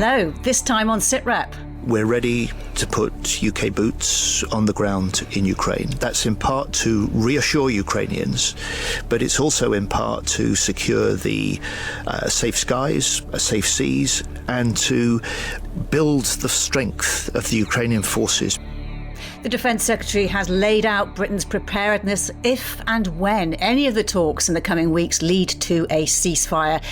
Hello, this time on Sitrep. We're ready to put UK boots on the ground in Ukraine. That's in part to reassure Ukrainians, but it's also in part to secure the safe skies, safe seas, and to build the strength of the Ukrainian forces. The Defence Secretary has laid out Britain's preparedness if and when any of the talks in the coming weeks lead to a ceasefire.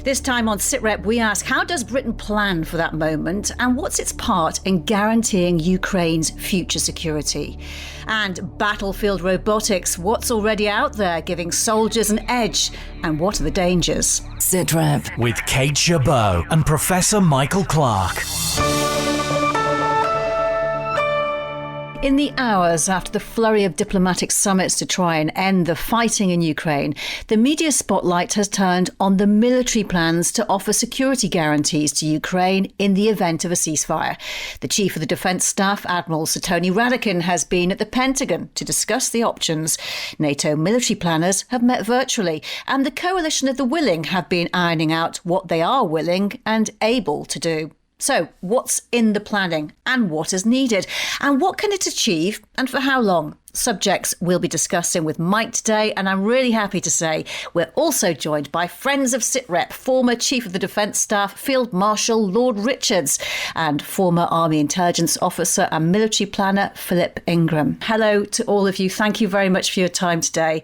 This time on Sitrep, we ask, how does Britain plan for that moment, and what's its part in guaranteeing Ukraine's future security? And battlefield robotics, what's already out there giving soldiers an edge, and what are the dangers? Sitrep with Kate Gerbeau and Professor Michael Clarke. In the hours after the flurry of diplomatic summits to try and end the fighting in Ukraine, the media spotlight has turned on the military plans to offer security guarantees to Ukraine in the event of a ceasefire. The Chief of the Defence Staff, Admiral Simona Soare, has been at the Pentagon to discuss the options. NATO military planners have met virtually, and the Coalition of the Willing have been ironing out what they are willing and able to do. So, what's in the planning and what is needed? And what can it achieve and for how long? Subjects we'll be discussing with Mike today, and I'm really happy to say we're also joined by friends of Sitrep, former Chief of the Defence Staff, Field Marshal Lord Richards, and former Army Intelligence Officer and Military Planner Philip Ingram. Hello to all of you. Thank you very much for your time today.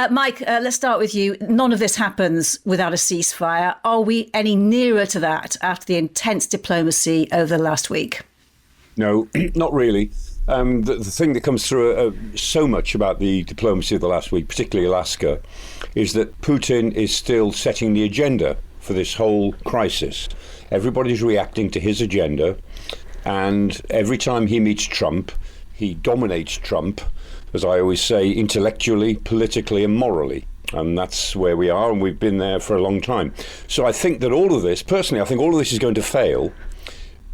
Mike, let's start with you. None of this happens without a ceasefire. Are we any nearer to that after the intense diplomacy over the last week? No, not really. The thing that comes through so much about the diplomacy of the last week, particularly Alaska, is that Putin is still setting the agenda for this whole crisis. Everybody's reacting to his agenda, and every time he meets Trump, he dominates Trump, as I always say, intellectually, politically and morally. And that's where we are, and we've been there for a long time. So I think that all of this, personally, I think all of this is going to fail,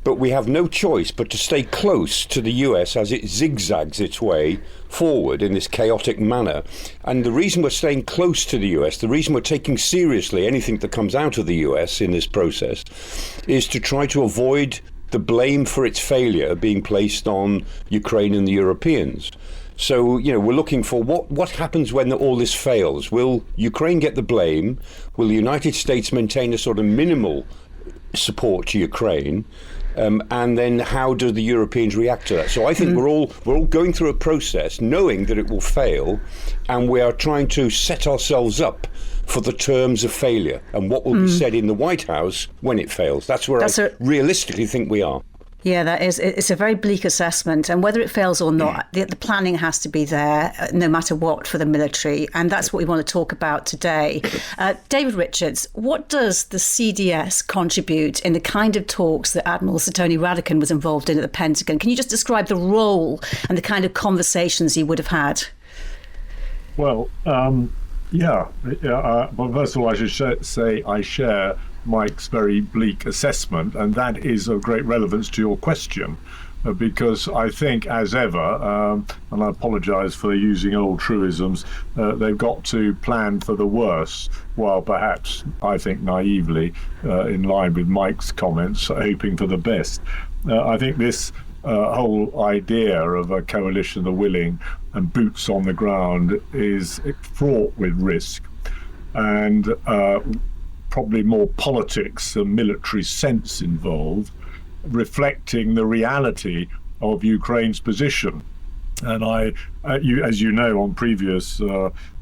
but we have no choice but to stay close to the US as it zigzags its way forward in this chaotic manner. And the reason we're staying close to the US, the reason we're taking seriously anything that comes out of the US in this process, is to try to avoid the blame for its failure being placed on Ukraine and the Europeans. So, we're looking for what happens when all this fails. Will Ukraine get the blame? Will the United States maintain a sort of minimal support to Ukraine? And then how do the Europeans react to that? So I think we're all going through a process knowing that it will fail, and we are trying to set ourselves up for the terms of failure and what will be said in the White House when it fails. That's where I realistically think we are. Yeah, it's a very bleak assessment, and whether it fails or not, the planning has to be there, no matter what, for the military, and that's what we want to talk about today. David Richards, what does the CDS contribute in the kind of talks that Admiral Simona Soare was involved in at the Pentagon? Can you just describe the role and the kind of conversations you would have had? Well, well, first of all, I should say I share Mike's very bleak assessment, and that is of great relevance to your question, because I think, as ever, and I apologise for using old truisms, they've got to plan for the worst, while perhaps, I think naively, in line with Mike's comments, hoping for the best. I think this whole idea of a coalition of the willing and boots on the ground is fraught with risk, and probably more politics than military sense involved, reflecting the reality of Ukraine's position. And as you know, on previous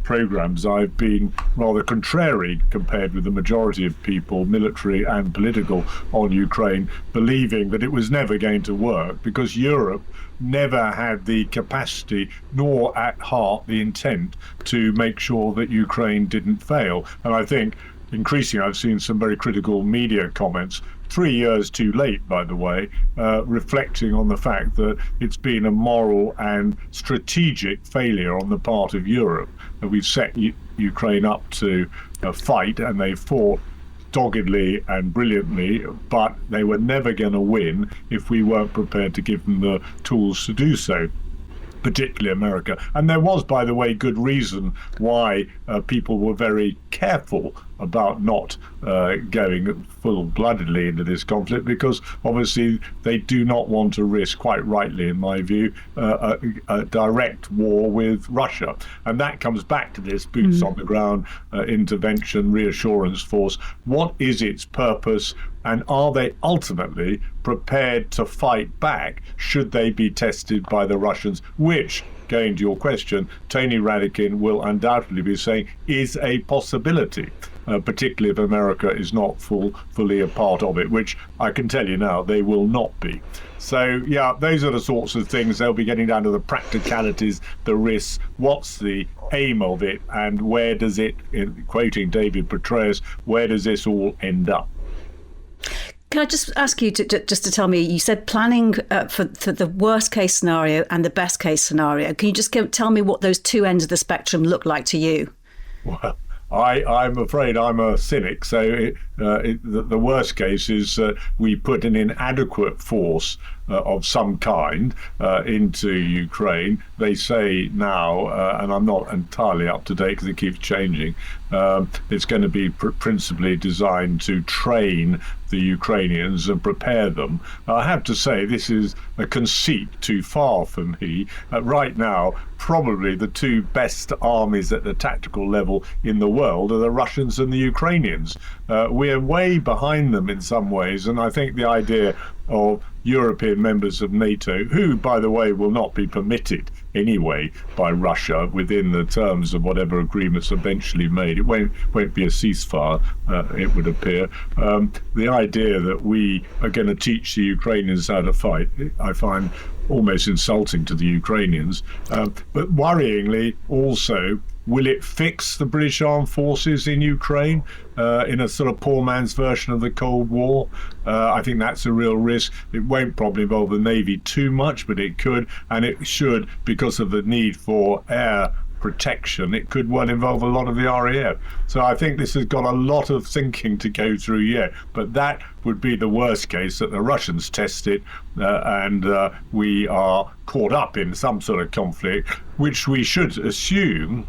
programs, I've been rather contrary compared with the majority of people, military and political, on Ukraine, believing that it was never going to work because Europe never had the capacity nor at heart the intent to make sure that Ukraine didn't fail. And I think increasingly, I've seen some very critical media comments, 3 years too late, by the way, reflecting on the fact that it's been a moral and strategic failure on the part of Europe. And we've set Ukraine up to fight, and they fought doggedly and brilliantly, but they were never going to win if we weren't prepared to give them the tools to do so, particularly America. And there was, by the way, good reason why people were very careful about not going full-bloodedly into this conflict, because obviously they do not want to risk, quite rightly in my view, a direct war with Russia. And that comes back to this boots on the ground intervention reassurance force. What is its purpose, and are they ultimately prepared to fight back should they be tested by the Russians, which, going to your question, Tony Radakin will undoubtedly be saying is a possibility, particularly if America is not fully a part of it, which I can tell you now they will not be. So, yeah, those are the sorts of things. They'll be getting down to the practicalities, the risks, what's the aim of it, and where does it, quoting David Petraeus, where does this all end up? Can I just ask you just to tell me, you said planning for the worst case scenario and the best case scenario. Can you just tell me what those two ends of the spectrum look like to you? Well, I'm afraid I'm a cynic. So the worst case is we put an inadequate force of some kind into Ukraine. They say now, and I'm not entirely up to date because it keeps changing, it's going to be principally designed to train the Ukrainians and prepare them. I have to say this is a conceit too far for me. Right now, probably the two best armies at the tactical level in the world are the Russians and the Ukrainians. We're way behind them in some ways, and I think the idea of European members of NATO, who, by the way, will not be permitted anyway by Russia within the terms of whatever agreements eventually made. It won't be a ceasefire, it would appear. The idea that we are going to teach the Ukrainians how to fight, I find almost insulting to the Ukrainians. But worryingly also, will it fix the British Armed Forces in Ukraine in a sort of poor man's version of the Cold War? I think that's a real risk. It won't probably involve the Navy too much, but it could, and it should, because of the need for air protection. It could well involve a lot of the RAF. So I think this has got a lot of thinking to go through yet, but that would be the worst case, that the Russians test it and we are caught up in some sort of conflict, which we should assume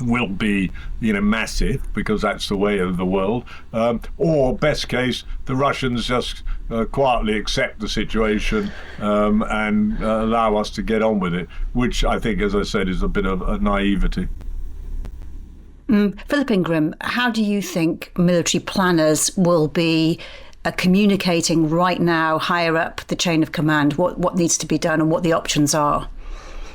will be, massive, because that's the way of the world. Or best case, the Russians just quietly accept the situation and allow us to get on with it, which I think, as I said, is a bit of a naivety. Philip Ingram, how do you think military planners will be communicating right now higher up the chain of command what needs to be done and what the options are?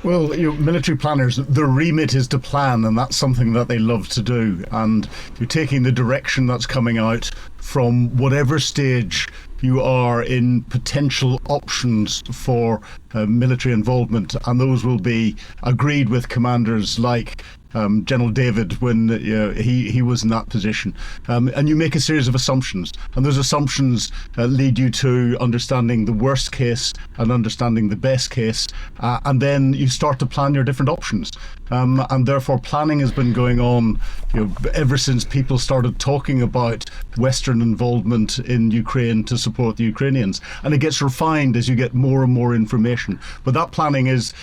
Well, military planners, their remit is to plan, and that's something that they love to do. And you're taking the direction that's coming out from whatever stage you are in potential options for military involvement, and those will be agreed with commanders like General David when he was in that position. And you make a series of assumptions, and those assumptions lead you to understanding the worst case and understanding the best case, and then you start to plan your different options. And therefore planning has been going on ever since people started talking about Western involvement in Ukraine to support the Ukrainians, and it gets refined as you get more and more information. But that planning is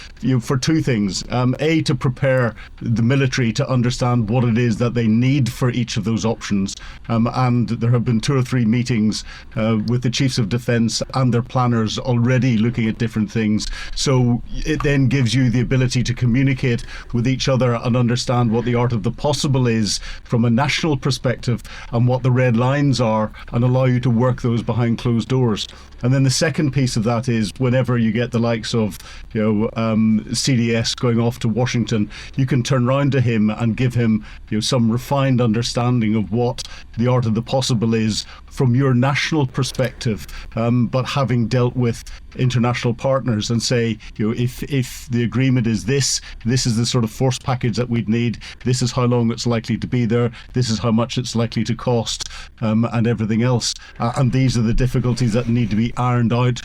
for two things: A, to prepare the military to understand what it is that they need for each of those options, and there have been 2 or 3 meetings with the chiefs of defence and their planners already looking at different things. So it then gives you the ability to communicate with each other and understand what the art of the possible is from a national perspective and what the red lines are, and allow you to work those behind closed doors. And then the second piece of that is whenever you get the likes of CDS going off to Washington, you can turn round to him and give him some refined understanding of what the art of the possible is from your national perspective, but having dealt with international partners, and say, if the agreement is this is the sort of force package that we'd need, this is how long it's likely to be there, this is how much it's likely to cost, and everything else. And these are the difficulties that need to be ironed out,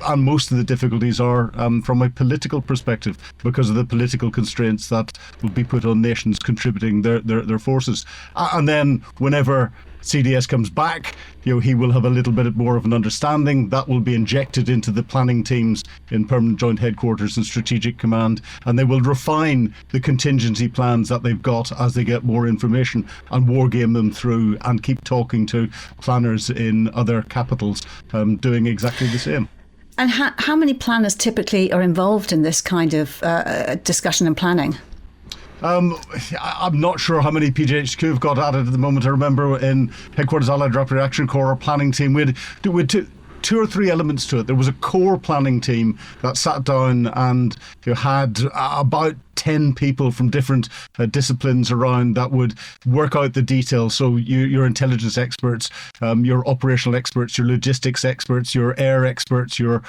and most of the difficulties are from a political perspective, because of the political constraints that will be put on nations contributing their forces. And then whenever CDS comes back, he will have a little bit more of an understanding. That will be injected into the planning teams in Permanent Joint Headquarters and Strategic Command, and they will refine the contingency plans that they've got as they get more information and war game them through and keep talking to planners in other capitals doing exactly the same. And how many planners typically are involved in this kind of discussion and planning? I'm not sure how many PJHQ have got added at the moment. I remember in Headquarters Allied Rapid Reaction Corps, our planning team, we had two or three elements to it. There was a core planning team that sat down and had about 10 people from different disciplines around that would work out the details. So your intelligence experts, your operational experts, your logistics experts, your air experts, your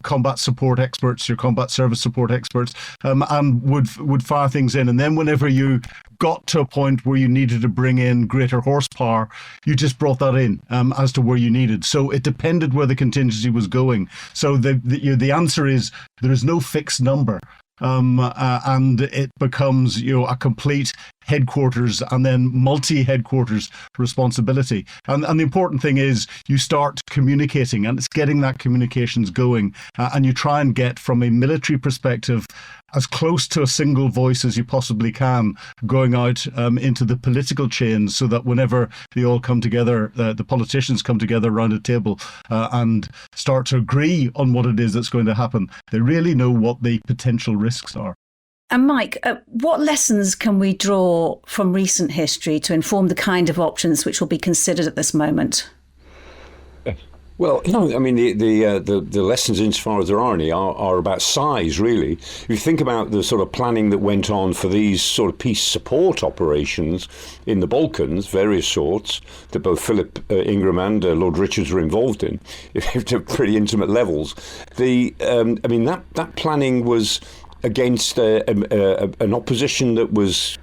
combat support experts, your combat service support experts, and would fire things in. And then whenever you got to a point where you needed to bring in greater horsepower, you just brought that in as to where you needed. So it depended where the contingency was going. So the answer is there is no fixed number. And it becomes a complete headquarters and then multi-headquarters responsibility. And the important thing is you start communicating, and it's getting that communications going, and you try and get, from a military perspective, as close to a single voice as you possibly can, going out into the political chains, so that whenever they all come together, the politicians come together around a table and start to agree on what it is that's going to happen, they really know what the potential risks are. And Mike, what lessons can we draw from recent history to inform the kind of options which will be considered at this moment? Well, I mean, the lessons, insofar as there are any, are about size, really. If you think about the sort of planning that went on for these sort of peace support operations in the Balkans, various sorts, that both Philip Ingram and Lord Richards were involved in, to pretty intimate levels, that planning was against an opposition that was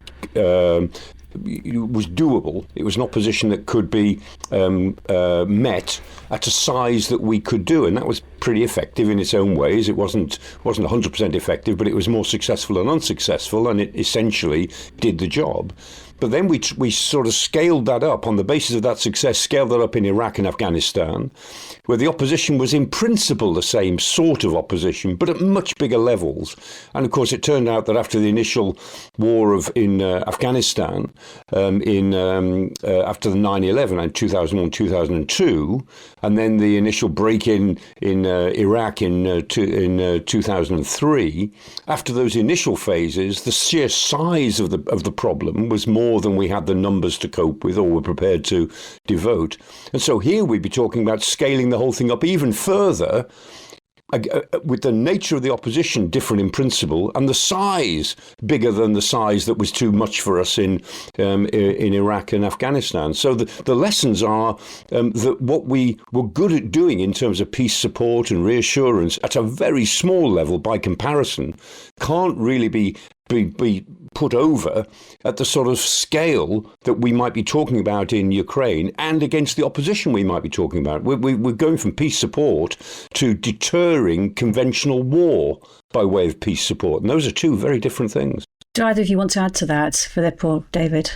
doable. It was an opposition that could be met at a size that we could do, and that was pretty effective in its own ways. It wasn't 100% effective, but it was more successful than unsuccessful, and it essentially did the job. But then we sort of scaled that up on the basis of that success, scaled that up in Iraq and Afghanistan, where the opposition was in principle the same sort of opposition, but at much bigger levels. And of course, it turned out that after the initial war in Afghanistan, after the 9/11 and 2001, 2002, and then the initial break-in in Iraq in 2003, after those initial phases, the sheer size of the problem was more than we had the numbers to cope with or were prepared to devote. And so here we'd be talking about scaling the whole thing up even further, with the nature of the opposition different in principle, and the size bigger than the size that was too much for us in Iraq and Afghanistan. So the lessons are that what we were good at doing in terms of peace support and reassurance at a very small level by comparison can't really be put over at the sort of scale that we might be talking about in Ukraine and against the opposition we might be talking about. We're going from peace support to deterring conventional war by way of peace support. And those are two very different things. Do either of you want to add to that, Philip or David?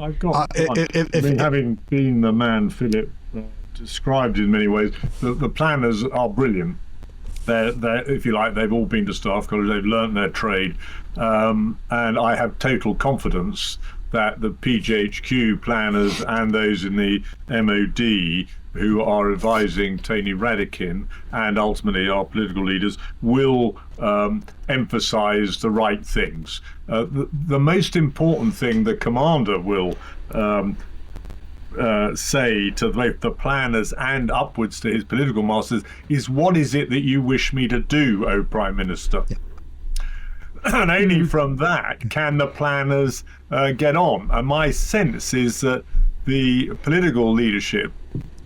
I've got having been the man Philip described in many ways, the planners are brilliant. They're, if you like, they've all been to staff college, they've learnt their trade, and I have total confidence that the PJHQ planners and those in the MOD who are advising Tony Radakin and ultimately our political leaders will emphasise the right things. The most important thing the commander will say to both the planners and upwards to his political masters is, what is it that you wish me to do, O Prime Minister? Yeah. And only from that can the planners get on. And my sense is that the political leadership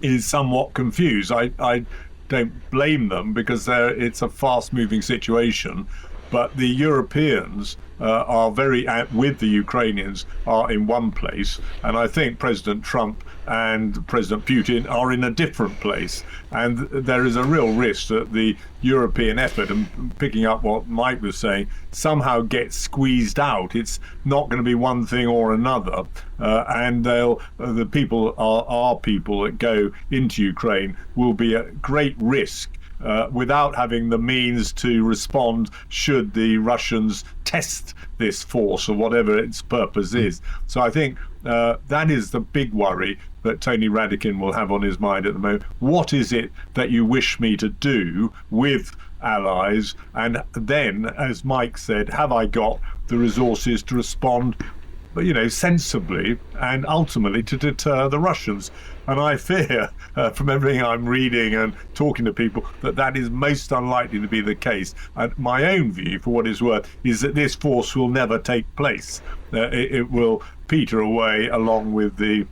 is somewhat confused. I don't blame them, because it's a fast-moving situation. but the Europeans are very with the Ukrainians are in one place, and I think President Trump and President Putin are in a different place, and there is a real risk that the European effort, and picking up what Mike was saying, somehow gets squeezed out. It's not going to be one thing or another, and the people, our people that go into Ukraine, will be at great risk without having the means to respond should the Russians test this force or whatever its purpose is. So I think that is the big worry that Tony Radakin will have on his mind at the moment. What is it that you wish me to do with allies? And then, as Mike said, have I got the resources to respond, sensibly and ultimately to deter the Russians? And I fear, from everything I'm reading and talking to people, that is most unlikely to be the case. And my own view, for what it's worth, is that this force will never take place. It will peter away along with the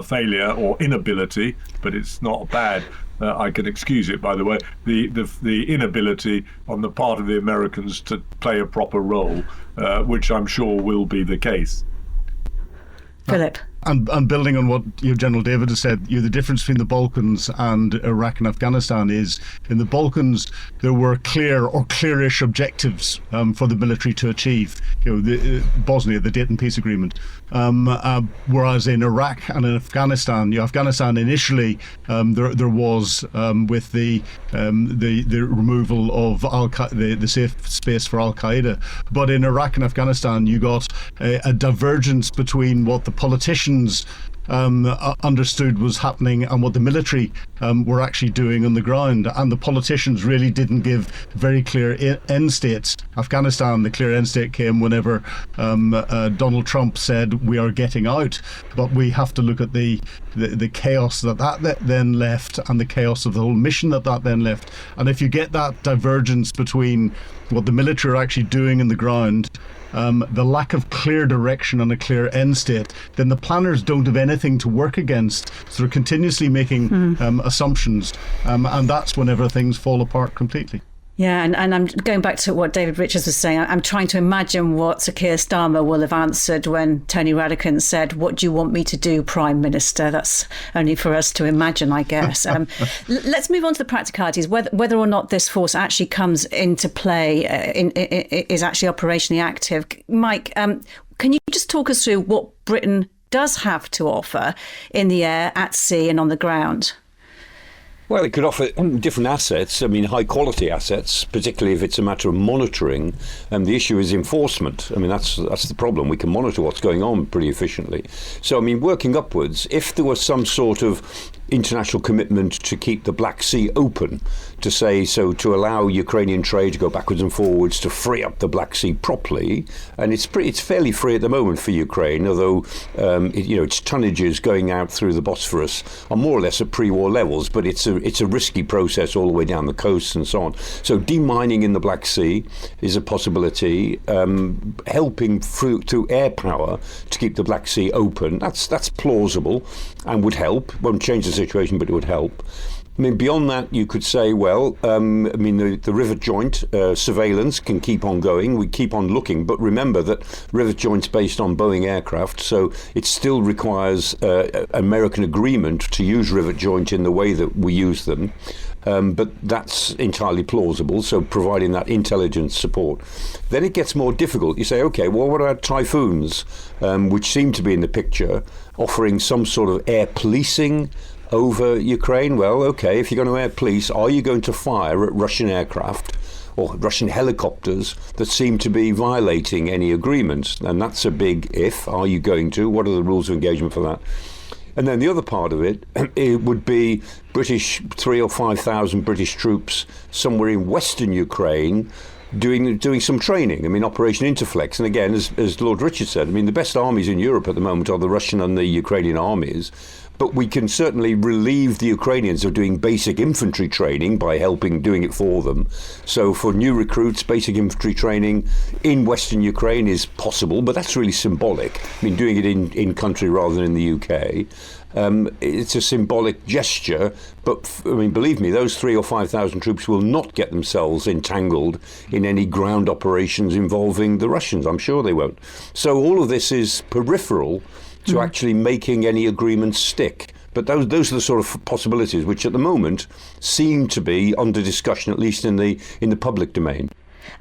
failure or inability, but it's not bad. I can excuse it, by the way, the inability on the part of the Americans to play a proper role, which I'm sure will be the case. Philip. And building on what General David has said, the difference between the Balkans and Iraq and Afghanistan is, in the Balkans there were clearish objectives for the military to achieve. Bosnia, the Dayton Peace Agreement. Whereas in Iraq and in Afghanistan, Afghanistan initially there was with the removal of the safe space for Al Qaeda, but in Iraq and Afghanistan you got a divergence between what the politicians understood was happening and what the military were actually doing on the ground, and the politicians really didn't give very clear end states. Afghanistan, the clear end state came whenever Donald Trump said we are getting out, but we have to look at the chaos that then left, and the chaos of the whole mission that then left. And if you get that divergence between what the military are actually doing in the ground, the lack of clear direction and a clear end state, then the planners don't have anything to work against. So they're continuously making assumptions, and that's whenever things fall apart completely. Yeah, and I'm going back to what David Richards was saying. I'm trying to imagine what Sir Keir Starmer will have answered when Tony Radakin said, "What do you want me to do, Prime Minister?" That's only for us to imagine, I guess. Let's move on to the practicalities, whether or not this force actually comes into play, is actually operationally active. Mike, can you just talk us through what Britain does have to offer in the air, at sea and on the ground? Well, it could offer different assets. I mean, high-quality assets, particularly if it's a matter of monitoring. The issue is enforcement. I mean, that's the problem. We can monitor what's going on pretty efficiently. So, I mean, working upwards, if there was some sort of international commitment to keep the Black Sea open, to allow Ukrainian trade to go backwards and forwards, to free up the Black Sea properly, and it's fairly free at the moment for Ukraine, although its tonnages going out through the Bosphorus are more or less at pre-war levels, but it's a risky process all the way down the coast and so on. So demining in the Black Sea is a possibility. Helping through air power to keep the Black Sea open, that's plausible and would help. Won't change the situation, but it would help. I mean, beyond that, you could say, the river joint surveillance can keep on going. We keep on looking, but remember that river joint's based on Boeing aircraft, so it still requires American agreement to use river joint in the way that we use them. But that's entirely plausible, so providing that intelligence support. Then it gets more difficult. You say, okay, well, what about typhoons, which seem to be in the picture, offering some sort of air policing over Ukraine? Well, okay, if you're going to air police, are you going to fire at Russian aircraft or Russian helicopters that seem to be violating any agreements? And that's a big if. Are you going to? What are the rules of engagement for that? And then the other part of it would be 3,000 or 5,000 British troops somewhere in western Ukraine doing some training. I mean, Operation Interflex. And again, as Lord Richard said, I mean, the best armies in Europe at the moment are the Russian and the Ukrainian armies. but we can certainly relieve the Ukrainians of doing basic infantry training by doing it for them. So for new recruits, basic infantry training in Western Ukraine is possible, but that's really symbolic. I mean, doing it in country rather than in the UK. It's a symbolic gesture, but I mean, believe me, those 3,000 or 5,000 troops will not get themselves entangled in any ground operations involving the Russians. I'm sure they won't. So all of this is peripheral to actually making any agreements stick. But those are the sort of possibilities which at the moment seem to be under discussion, at least in the public domain.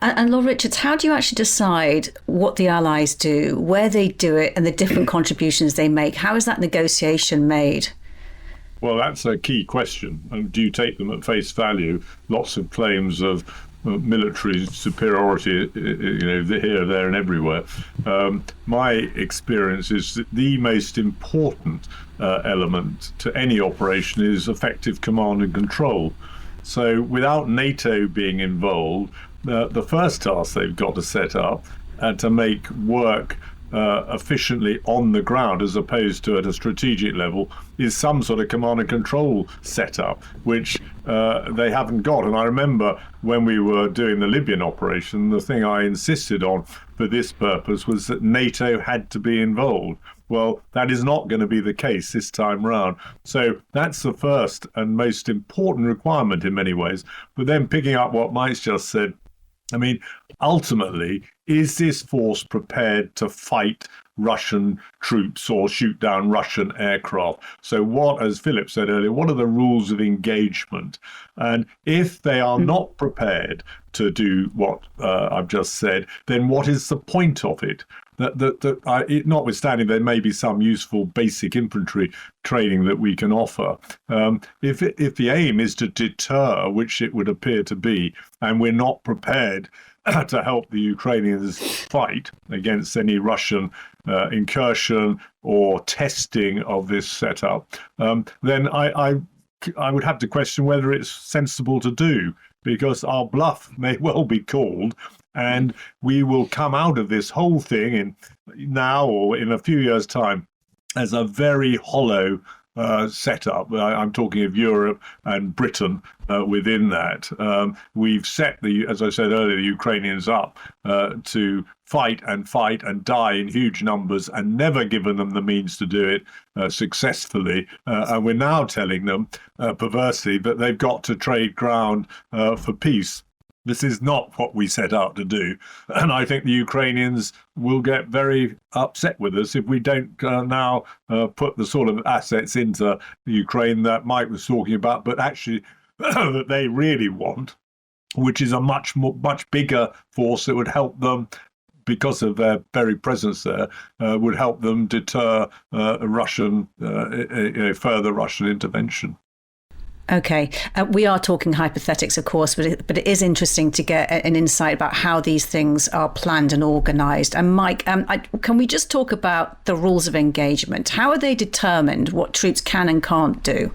And Lord Richards, how do you actually decide what the Allies do, where they do it, and the different contributions they make? How is that negotiation made? Well, that's a key question. And do you take them at face value? Lots of claims of military superiority, here, there, and everywhere. My experience is that the most important element to any operation is effective command and control. So without NATO being involved, the first task they've got to set up and to make work efficiently on the ground as opposed to at a strategic level is some sort of command and control setup, which they haven't got. And I remember when we were doing the Libyan operation, the thing I insisted on for this purpose was that NATO had to be involved. Well, that is not going to be the case this time round. So that's the first and most important requirement in many ways. But then picking up what Mike's just said, I mean, ultimately, is this force prepared to fight Russian troops or shoot down Russian aircraft? So what, as Philip said earlier, what are the rules of engagement? And if they are not prepared to do what I've just said, then what is the point of it? Notwithstanding there may be some useful basic infantry training that we can offer, if the aim is to deter, which it would appear to be, and we're not prepared to help the Ukrainians fight against any Russian incursion or testing of this setup, then I would have to question whether it's sensible to do, because our bluff may well be called, and we will come out of this whole thing in now or in a few years' time as a very hollow setup. I'm talking of Europe and Britain within that. We've set as I said earlier, the Ukrainians up to fight and die in huge numbers and never given them the means to do it successfully. And we're now telling them perversely that they've got to trade ground for peace. This is not what we set out to do. And I think the Ukrainians will get very upset with us if we don't now put the sort of assets into the Ukraine that Mike was talking about, but actually that they really want, which is a much bigger force that would help them, because of their very presence there, would help them deter Russian, further Russian intervention. Okay, we are talking hypothetics, of course, but it is interesting to get an insight about how these things are planned and organised. And Mike, can we just talk about the rules of engagement? How are they determined, what troops can and can't do?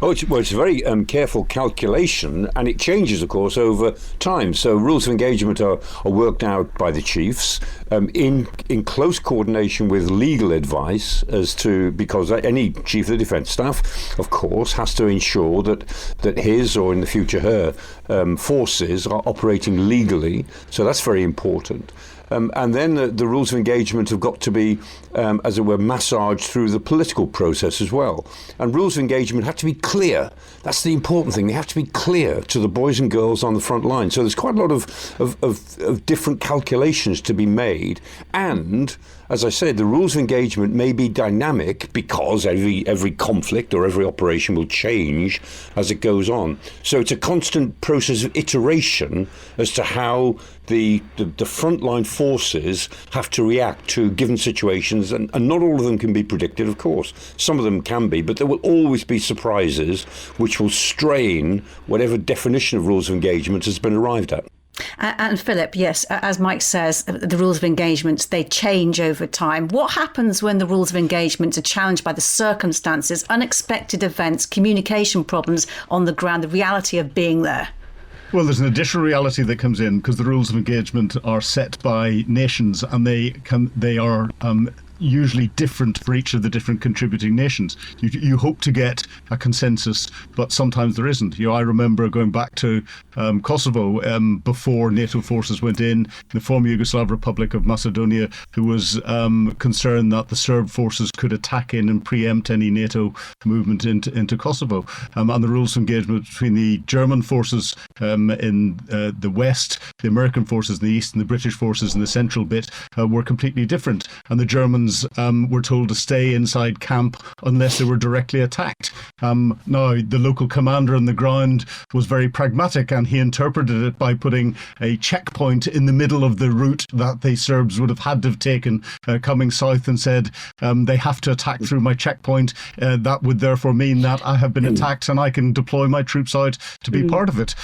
It's a very careful calculation, and it changes, of course, over time. So rules of engagement are worked out by the chiefs in close coordination with legal advice because any chief of the defence staff, of course, has to ensure that his, or in the future her, forces are operating legally. So that's very important. And then the rules of engagement have got to be, as it were, massaged through the political process as well. And rules of engagement have to be clear. That's the important thing. They have to be clear to the boys and girls on the front line. So there's quite a lot of different calculations to be made. And, as I said, the rules of engagement may be dynamic because every conflict or every operation will change as it goes on. So it's a constant process of iteration as to how the frontline forces have to react to given situations, and not all of them can be predicted, of course. Some of them can be, but there will always be surprises which will strain whatever definition of rules of engagement has been arrived at. And Philip, yes, as Mike says, the rules of engagement, they change over time. What happens when the rules of engagement are challenged by the circumstances, unexpected events, communication problems on the ground, the reality of being there? Well, there's an additional reality that comes in because the rules of engagement are set by nations, and they are usually different for each of the different contributing nations. You hope to get a consensus, but sometimes there isn't. I remember going back to Kosovo before NATO forces went in, the former Yugoslav Republic of Macedonia, who was concerned that the Serb forces could attack in and preempt any NATO movement into Kosovo. And the rules of engagement between the German forces in the west, the American forces in the east, and the British forces in the central bit were completely different. And the Germans were told to stay inside camp unless they were directly attacked. Now, the local commander on the ground was very pragmatic, and he interpreted it by putting a checkpoint in the middle of the route that the Serbs would have had to have taken coming south, and said they have to attack through my checkpoint. That would therefore mean that I have been attacked and I can deploy my troops out to be part of it.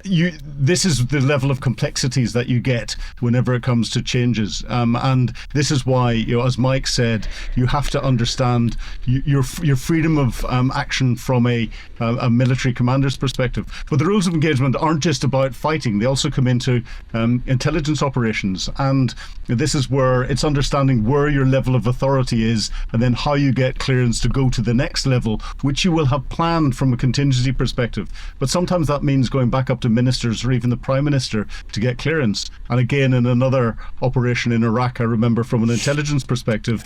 This is the level of complexities that you get whenever it comes to changes, and this is why, as Mike said, you have to understand your freedom of action from a military commander's perspective. But the rules of engagement aren't just about fighting; they also come into intelligence operations, and this is where it's understanding where your level of authority is, and then how you get clearance to go to the next level, which you will have planned from a contingency perspective. But sometimes that means going back up to ministers or even the Prime Minister to get clearance. And again, in another operation in Iraq, I remember from an intelligence perspective,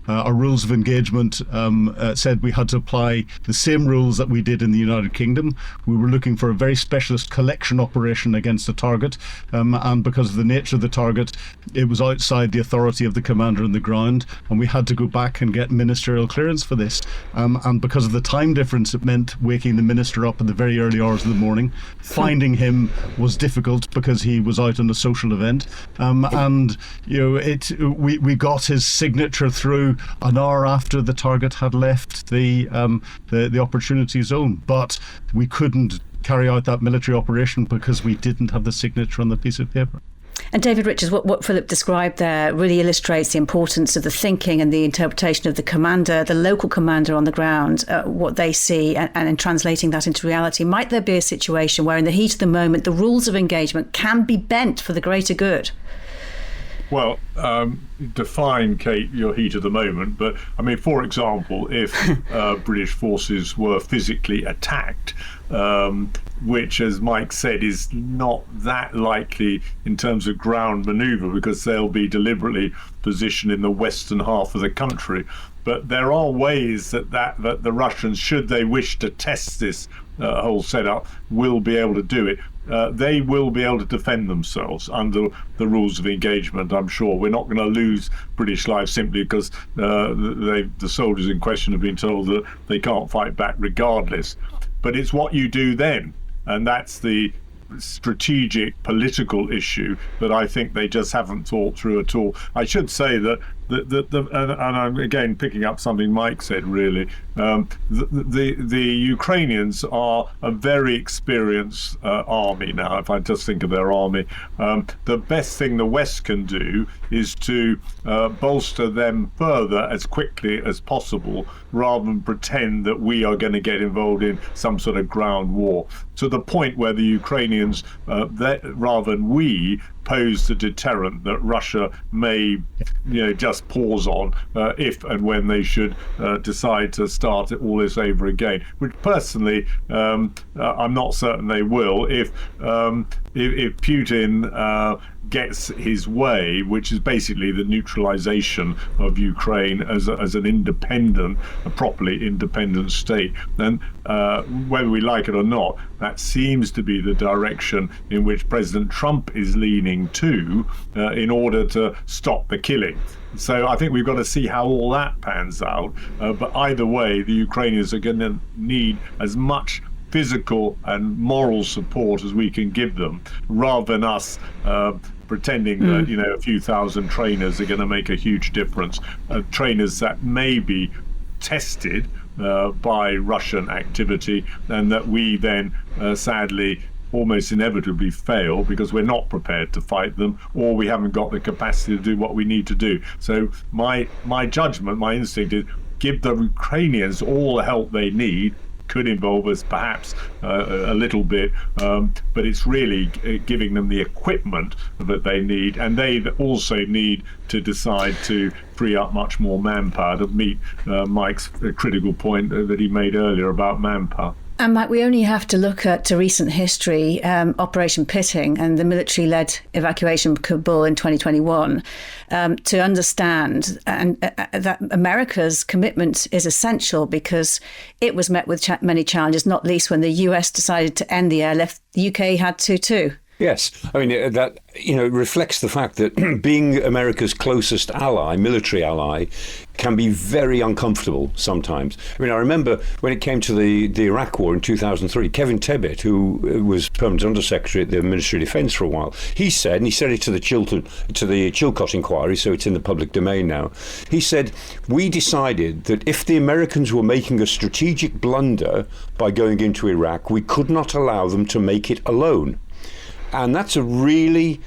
our rules of engagement said we had to apply the same rules that we did in the United Kingdom. We were looking for a very specialist collection operation against a target, and because of the nature of the target, it was outside the authority of the commander on the ground, and we had to go back and get ministerial clearance for this. And because of the time difference, it meant waking the minister up in the very early hours of the morning. Finding him was difficult because he was out on a social event, and we got his signature through an hour after the target had left the opportunity zone, but we couldn't carry out that military operation because we didn't have the signature on the piece of paper. And David Richards, what Philip described there really illustrates the importance of the thinking and the interpretation of the commander, the local commander on the ground, what they see, and in translating that into reality. Might there be a situation where in the heat of the moment, the rules of engagement can be bent for the greater good? Well, define, Kate, your heat of the moment. But, I mean, for example, if British forces were physically attacked, which, as Mike said, is not that likely in terms of ground manoeuvre because they'll be deliberately positioned in the western half of the country. But there are ways that the Russians, should they wish to test this whole setup, will be able to do it. They will be able to defend themselves under the rules of engagement, I'm sure. We're not going to lose British lives simply because the soldiers in question have been told that they can't fight back regardless. But it's what you do then, and that's the strategic political issue that I think they just haven't thought through at all. I should say that and I'm again picking up something Mike said, really, the Ukrainians are a very experienced army now. If I just think of their army, the best thing the West can do is to bolster them further as quickly as possible, rather than pretend that we are going to get involved in some sort of ground war, to the point where the Ukrainians, rather than we, pose the deterrent that Russia may, just pause on if and when they should decide to start all this over again. Which personally, I'm not certain they will. If Putin gets his way, which is basically the neutralization of Ukraine as an independent, a properly independent state, then whether we like it or not, that seems to be the direction in which President Trump is leaning to in order to stop the killing. So I think we've got to see how all that pans out. But either way, the Ukrainians are going to need as much physical and moral support as we can give them, rather than us pretending that a few thousand trainers are going to make a huge difference. Trainers that may be tested by Russian activity, and that we then sadly almost inevitably fail because we're not prepared to fight them, or we haven't got the capacity to do what we need to do. So my judgment, my instinct is give the Ukrainians all the help they need, could involve us perhaps a little bit, but it's really giving them the equipment that they need, and they also need to decide to free up much more manpower to meet Mike's critical point that he made earlier about manpower. And Mike, we only have to look at recent history, Operation Pitting and the military-led evacuation of Kabul in 2021, to understand that America's commitment is essential, because it was met with many challenges, not least when the US decided to end the airlift. The UK had to too. Yes, I mean, that, reflects the fact that being America's closest ally, military ally, can be very uncomfortable sometimes. I mean, I remember when it came to the Iraq War in 2003, Kevin Tebbit, who was Permanent Undersecretary at the Ministry of Defence for a while, he said, and he said it to the Chilcot inquiry, so it's in the public domain now, he said, we decided that if the Americans were making a strategic blunder by going into Iraq, we could not allow them to make it alone. And that's a really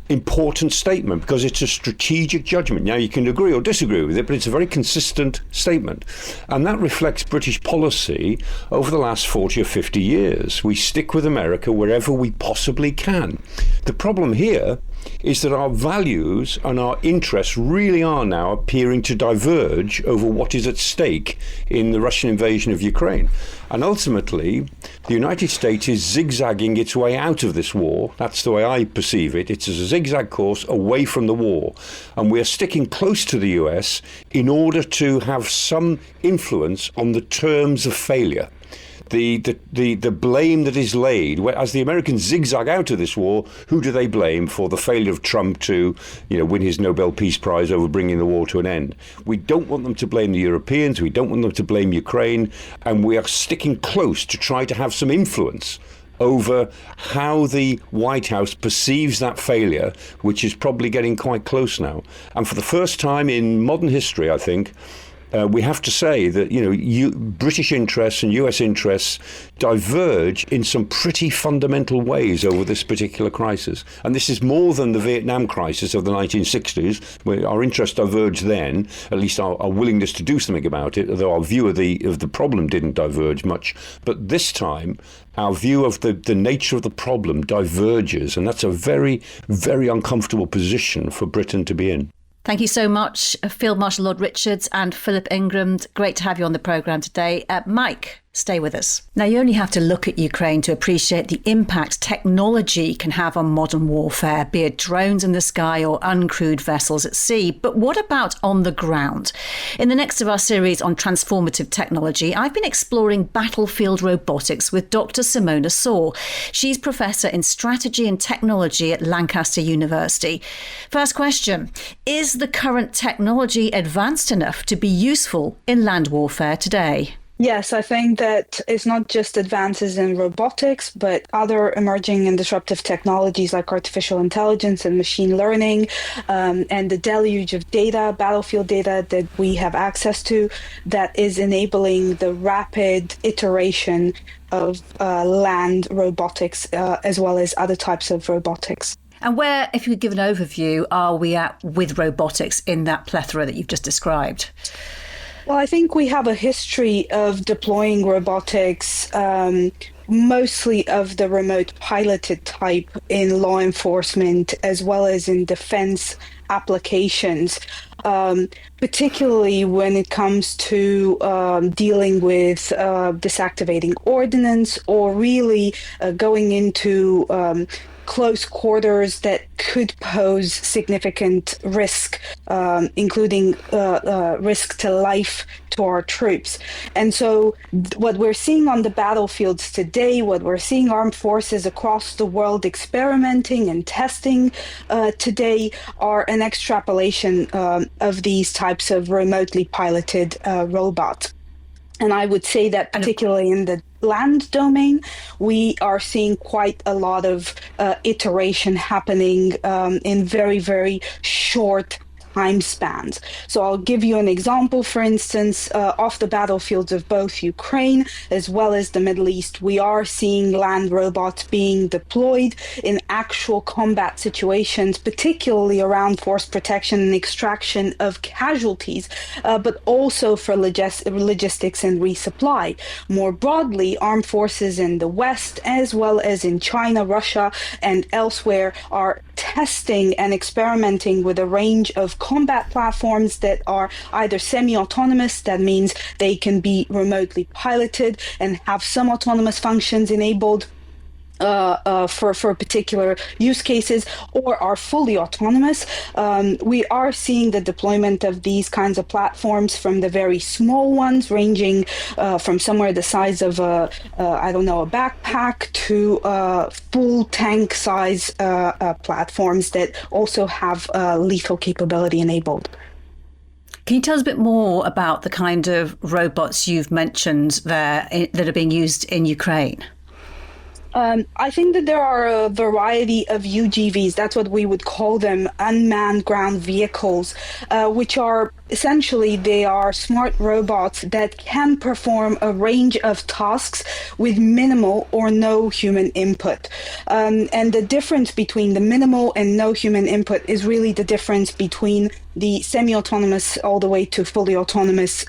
important statement, because it's a strategic judgment. Now, you can agree or disagree with it, but it's a very consistent statement. And that reflects British policy over the last 40 or 50 years. We stick with America wherever we possibly can. The problem here is that our values and our interests really are now appearing to diverge over what is at stake in the Russian invasion of Ukraine. And ultimately, the United States is zigzagging its way out of this war. That's the way I perceive it. It's a zigzag course away from the war. And we're sticking close to the US in order to have some influence on the terms of failure. The blame that is laid, as the Americans zigzag out of this war, who do they blame for the failure of Trump to, win his Nobel Peace Prize over bringing the war to an end? We don't want them to blame the Europeans. We don't want them to blame Ukraine. And we are sticking close to try to have some influence over how the White House perceives that failure, which is probably getting quite close now. And for the first time in modern history, I think, we have to say that, British interests and US interests diverge in some pretty fundamental ways over this particular crisis. And this is more than the Vietnam crisis of the 1960s, where our interests diverged then, at least our willingness to do something about it, although our view of the problem didn't diverge much. But this time, our view of the nature of the problem diverges, and that's a very, very uncomfortable position for Britain to be in. Thank you so much, Field Marshal Lord Richards and Philip Ingram. Great to have you on the programme today. Mike, stay with us. Now, you only have to look at Ukraine to appreciate the impact technology can have on modern warfare, be it drones in the sky or uncrewed vessels at sea. But what about on the ground? In the next of our series on transformative technology, I've been exploring battlefield robotics with Dr. Simona Soare. She's Professor in Strategy and Technology at Lancaster University. First question, is the current technology advanced enough to be useful in land warfare today? Yes, I think that it's not just advances in robotics, but other emerging and disruptive technologies like artificial intelligence and machine learning, and the deluge of data, battlefield data that we have access to, that is enabling the rapid iteration of land robotics, as well as other types of robotics. And where, if you could give an overview, are we at with robotics in that plethora that you've just described? Well, I think we have a history of deploying robotics, mostly of the remote piloted type in law enforcement as well as in defense applications, particularly when it comes to dealing with disactivating ordnance or really going into close quarters that could pose significant risk, including risk to life to our troops. And so what we're seeing on the battlefields today, what we're seeing armed forces across the world experimenting and testing today are an extrapolation of these types of remotely piloted robots. And I would say that particularly in the land domain, we are seeing quite a lot of iteration happening in very, very short time spans. So I'll give you an example. For instance, off the battlefields of both Ukraine as well as the Middle East, we are seeing land robots being deployed in actual combat situations, particularly around force protection and extraction of casualties, but also for logistics and resupply. More broadly, armed forces in the West, as well as in China, Russia, and elsewhere, are testing and experimenting with a range of combat platforms that are either semi-autonomous, that means they can be remotely piloted and have some autonomous functions enabled for particular use cases, or are fully autonomous. We are seeing the deployment of these kinds of platforms, from the very small ones ranging from somewhere the size of a backpack, to full tank size platforms that also have lethal capability enabled. Can you tell us a bit more about the kind of robots you've mentioned there that are being used in Ukraine? I think that there are a variety of UGVs, that's what we would call them, unmanned ground vehicles, which are essentially, they are smart robots that can perform a range of tasks with minimal or no human input. And the difference between the minimal and no human input is really the difference between the semi-autonomous all the way to fully autonomous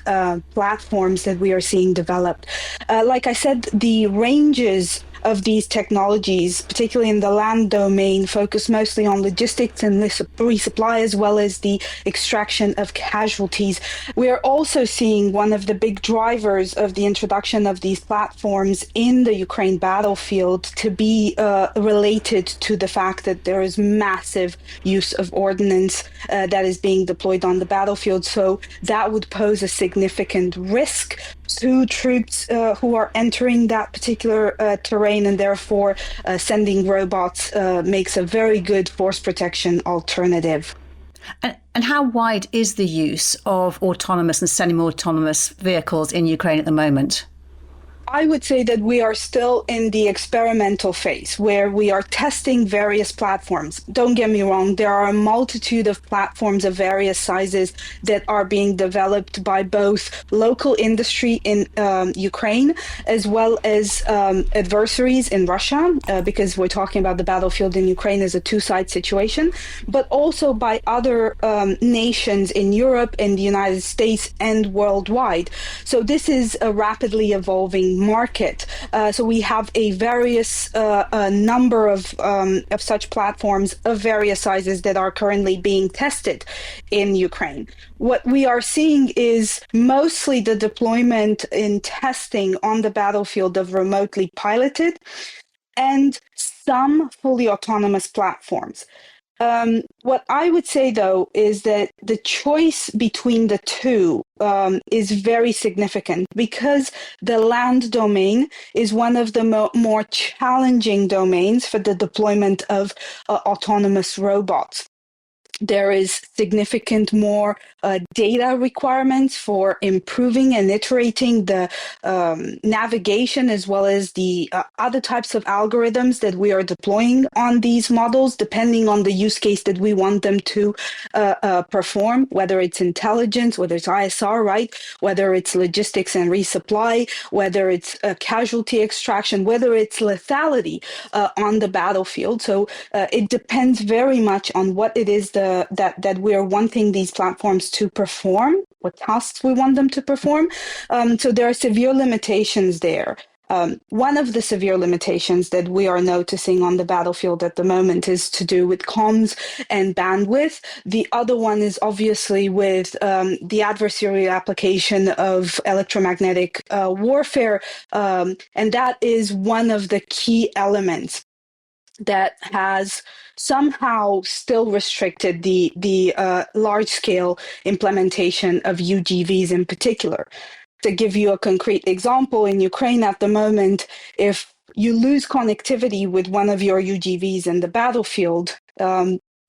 platforms that we are seeing developed. Like I said, the ranges of these technologies, particularly in the land domain, focus mostly on logistics and resupply, as well as the extraction of casualties. We are also seeing one of the big drivers of the introduction of these platforms in the Ukraine battlefield to be related to the fact that there is massive use of ordnance that is being deployed on the battlefield. So that would pose a significant risk to troops who are entering that particular terrain, and therefore sending robots makes a very good force protection alternative. And how wide is the use of autonomous and semi-autonomous vehicles in Ukraine at the moment? I would say that we are still in the experimental phase, where we are testing various platforms. Don't get me wrong, there are a multitude of platforms of various sizes that are being developed by both local industry in Ukraine, as well as adversaries in Russia, because we're talking about the battlefield in Ukraine as a two-side situation, but also by other nations in Europe, in the United States, and worldwide. So this is a rapidly evolving market. So we have a various number of such platforms of various sizes that are currently being tested in Ukraine. What we are seeing is mostly the deployment in testing on the battlefield of remotely piloted and some fully autonomous platforms. What I would say, though, is that the choice between the two is very significant, because the land domain is one of the more challenging domains for the deployment of autonomous robots. There is significant more data requirements for improving and iterating the navigation, as well as the other types of algorithms that we are deploying on these models, depending on the use case that we want them to perform, whether it's intelligence, whether it's ISR, right? Whether it's logistics and resupply, whether it's casualty extraction, whether it's lethality on the battlefield. So it depends very much on what it is that we are wanting these platforms to perform, what tasks we want them to perform. So there are severe limitations there. One of the severe limitations that we are noticing on the battlefield at the moment is to do with comms and bandwidth. The other one is obviously with the adversarial application of electromagnetic warfare, and that is one of the key elements that has somehow still restricted the large-scale implementation of UGVs in particular. To give you a concrete example, in Ukraine at the moment, if you lose connectivity with one of your UGVs in the battlefield,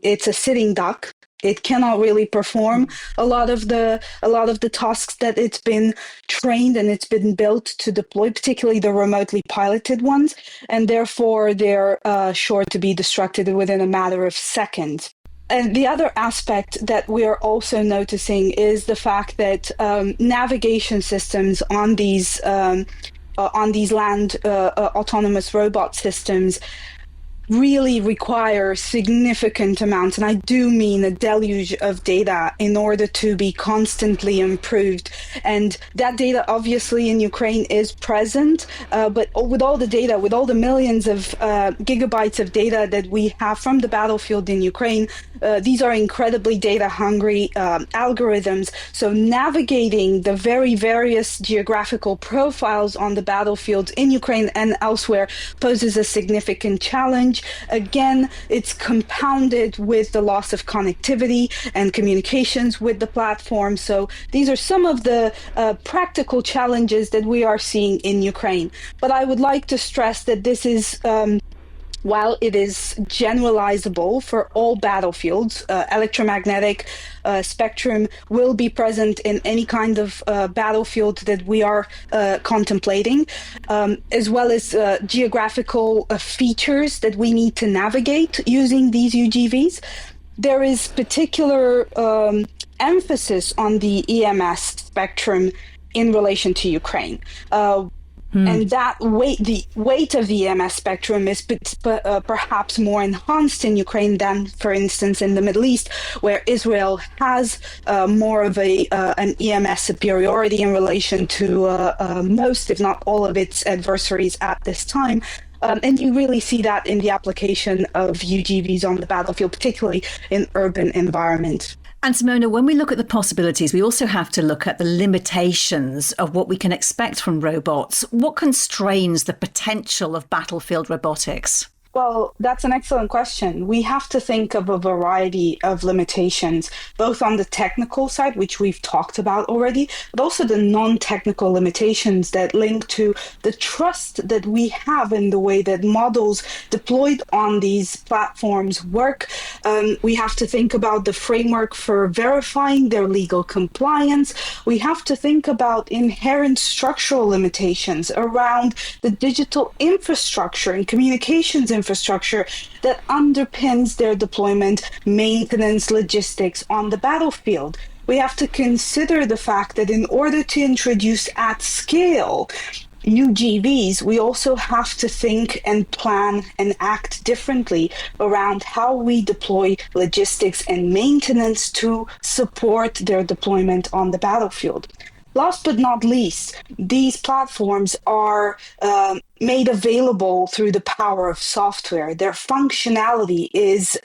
it's a sitting duck. It cannot really perform a lot of the tasks that it's been trained and it's been built to deploy, particularly the remotely piloted ones, and therefore they're sure to be destructed within a matter of seconds. And the other aspect that we are also noticing is the fact that navigation systems on these land autonomous robot systems really require significant amounts, and I do mean a deluge of data in order to be constantly improved. And that data obviously in Ukraine is present, but with all the data, with all the millions of gigabytes of data that we have from the battlefield in Ukraine, these are incredibly data hungry algorithms. So navigating the very various geographical profiles on the battlefield in Ukraine and elsewhere poses a significant challenge. Again, it's compounded with the loss of connectivity and communications with the platform. So these are some of the practical challenges that we are seeing in Ukraine. But I would like to stress that this is while it is generalizable for all battlefields, electromagnetic spectrum will be present in any kind of battlefield that we are contemplating, as well as geographical features that we need to navigate using these UGVs. There is particular emphasis on the EMS spectrum in relation to Ukraine. And that the weight of the EMS spectrum is perhaps more enhanced in Ukraine than, for instance, in the Middle East, where Israel has more of an EMS superiority in relation to most, if not all, of its adversaries at this time. And you really see that in the application of UGVs on the battlefield, particularly in urban environments. And Simona, when we look at the possibilities, we also have to look at the limitations of what we can expect from robots. What constrains the potential of battlefield robotics? Well, that's an excellent question. We have to think of a variety of limitations, both on the technical side, which we've talked about already, but also the non-technical limitations that link to the trust that we have in the way that models deployed on these platforms work. We have to think about the framework for verifying their legal compliance. We have to think about inherent structural limitations around the digital infrastructure and communications infrastructure that underpins their deployment, maintenance, logistics on the battlefield. We have to consider the fact that in order to introduce at scale UGVs, we also have to think and plan and act differently around how we deploy logistics and maintenance to support their deployment on the battlefield. Last but not least, these platforms are made available through the power of software. Their functionality is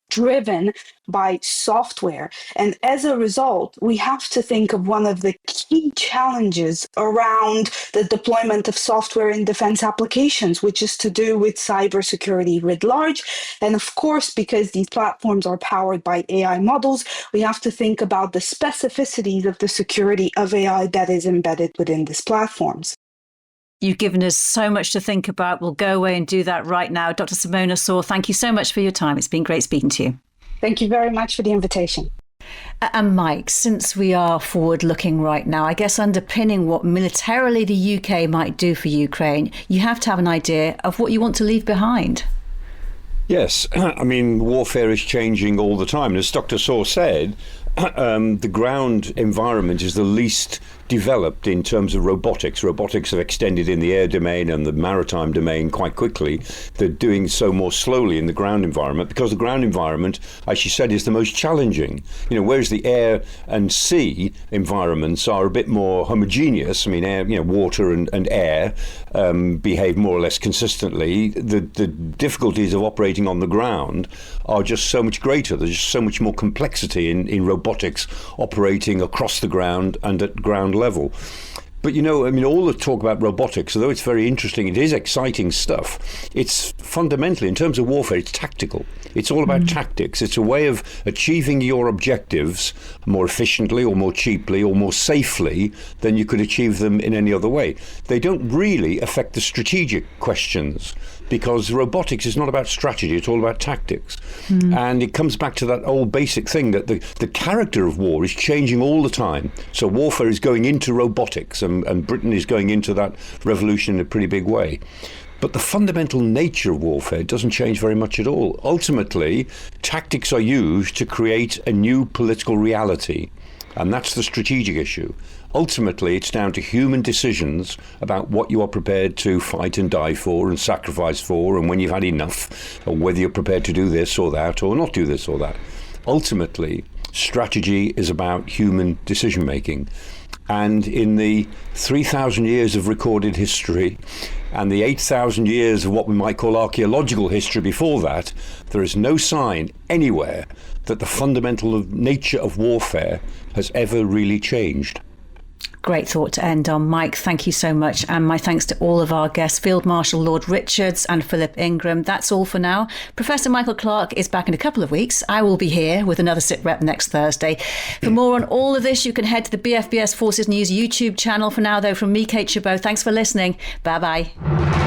driven by software. And as a result, we have to think of one of the key challenges around the deployment of software in defense applications, which is to do with cybersecurity writ large. And of course, because these platforms are powered by AI models, we have to think about the specificities of the security of AI that is embedded within these platforms. You've given us so much to think about. We'll go away and do that right now. Dr. Simona Soare, thank you so much for your time. It's been great speaking to you. Thank you very much for the invitation. And Mike, since we are forward looking right now, I guess underpinning what militarily the UK might do for Ukraine, you have to have an idea of what you want to leave behind. Yes, I mean, warfare is changing all the time. And as Dr. Soare said, the ground environment is the least developed in terms of robotics. Robotics have extended in the air domain and the maritime domain quite quickly. They're doing so more slowly in the ground environment because the ground environment, as she said, is the most challenging. You know, whereas the air and sea environments are a bit more homogeneous. I mean, air, water and air behave more or less consistently. The difficulties of operating on the ground are just so much greater. There's just so much more complexity in robotics operating across the ground and at ground level. But all the talk about robotics, although it's very interesting, it is exciting stuff. It's fundamentally, in terms of warfare, it's tactical. It's all about tactics. It's a way of achieving your objectives more efficiently or more cheaply or more safely than you could achieve them in any other way. They don't really affect the strategic questions because robotics is not about strategy, it's all about tactics. And it comes back to that old basic thing that the character of war is changing all the time. So warfare is going into robotics and Britain is going into that revolution in a pretty big way. But the fundamental nature of warfare doesn't change very much at all. Ultimately, tactics are used to create a new political reality, and that's the strategic issue. Ultimately, it's down to human decisions about what you are prepared to fight and die for and sacrifice for, and when you've had enough, or whether you're prepared to do this or that, or not do this or that. Ultimately, strategy is about human decision making. And in the 3,000 years of recorded history and the 8,000 years of what we might call archaeological history before that, there is no sign anywhere that the fundamental nature of warfare has ever really changed. Great thought to end on. Mike, thank you so much. And my thanks to all of our guests, Field Marshal Lord Richards and Philip Ingram. That's all for now. Professor Michael Clarke is back in a couple of weeks. I will be here with another Sitrep next Thursday. For more on all of this, you can head to the BFBS Forces News YouTube channel. For now, though, from me, Kate Gerbeau, thanks for listening. Bye-bye.